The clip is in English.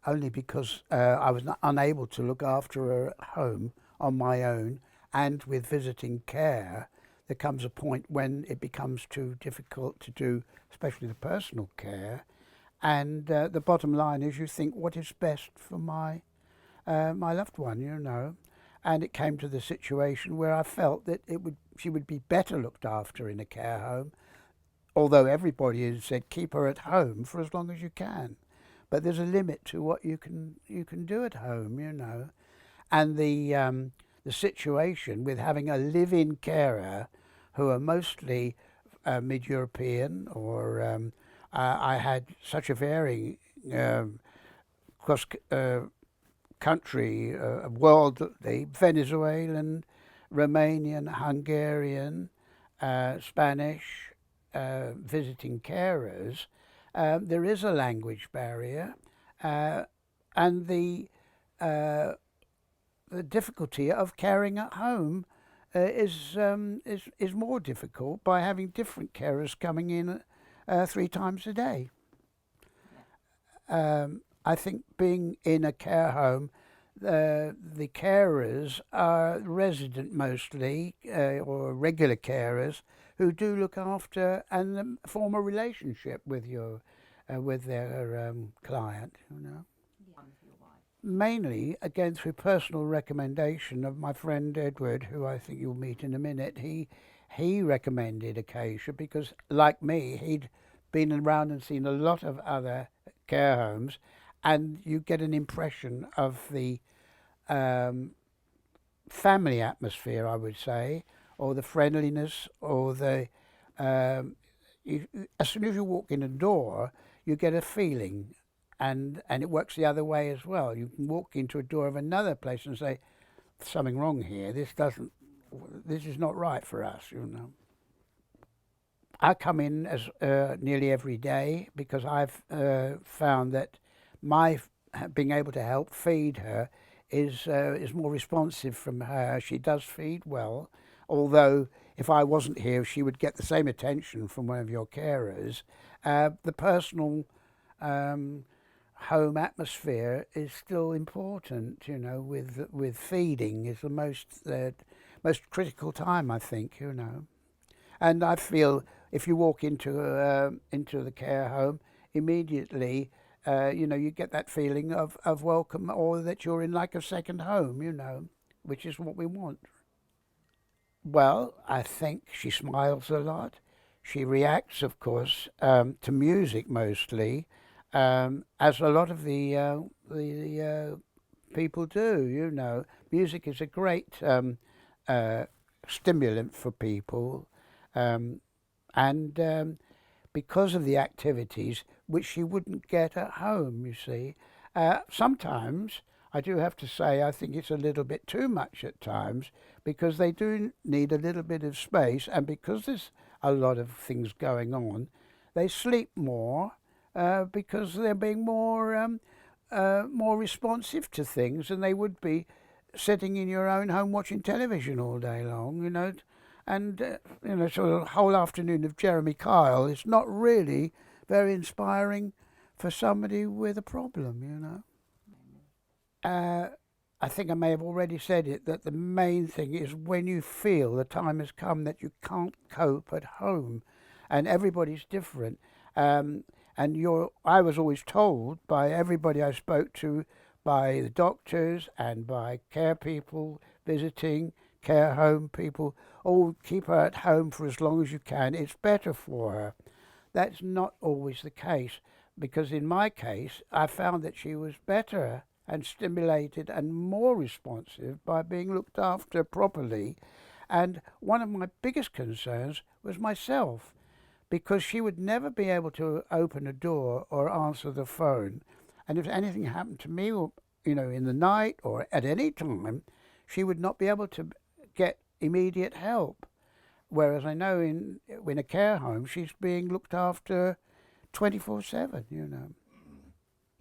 only because I was unable to look after her at home on my own, and with visiting care, there comes a point when it becomes too difficult to do, especially the personal care. And the bottom line is, you think, what is best for my my loved one, you know. And it came to the situation where I felt that she would be better looked after in a care home, although everybody has said keep her at home for as long as you can. But there's a limit to what you can do at home, you know. And the situation with having a live-in carer who are mostly mid-European, or I had such a varying cross country, worldly, Venezuelan, Romanian, Hungarian, Spanish visiting carers. There is a language barrier, and the difficulty of caring at home is more difficult by having different carers coming in 3 times a day. I think being in a care home, the carers are resident mostly, or regular carers, who do look after and form a relationship with with their client, you know. Mainly, again, through personal recommendation of my friend Edward, who I think you'll meet in a minute. He recommended Acacia because, like me, he'd been around and seen a lot of other care homes, and you get an impression of the family atmosphere, I would say, or the friendliness, or the as soon as you walk in a door, you get a feeling. And it works the other way as well. You can walk into a door of another place and say, something wrong here. This is not right for us, you know. I come in as nearly every day because I've found that my being able to help feed her is more responsive from her. She does feed well, although if I wasn't here, she would get the same attention from one of your carers. The personal home atmosphere is still important, you know. With feeding is the most critical time, I think, you know. And I feel if you walk into the care home, immediately, you know, you get that feeling of welcome, or that you're in like a second home, you know, which is what we want. Well, I think she smiles a lot. She reacts, of course, to music mostly. As a lot of the people do, you know. Music is a great stimulant for people, and because of the activities which she wouldn't get at home, you see. Sometimes, I do have to say, I think it's a little bit too much at times, because they do need a little bit of space, and because there's a lot of things going on, they sleep more, because they're being more responsive to things than they would be sitting in your own home watching television all day long, you know. And you know, sort of a whole afternoon of Jeremy Kyle is not really very inspiring for somebody with a problem, you know. I think I may have already said it, that the main thing is when you feel the time has come that you can't cope at home, and everybody's different. I was always told by everybody I spoke to, by the doctors and by care people visiting, care home people, oh, keep her at home for as long as you can, it's better for her. That's not always the case, because in my case, I found that she was better and stimulated and more responsive by being looked after properly. And one of my biggest concerns was myself, because she would never be able to open a door or answer the phone. And if anything happened to me, or, you know, in the night or at any time, she would not be able to get immediate help. Whereas I know in a care home, she's being looked after 24/7, you know.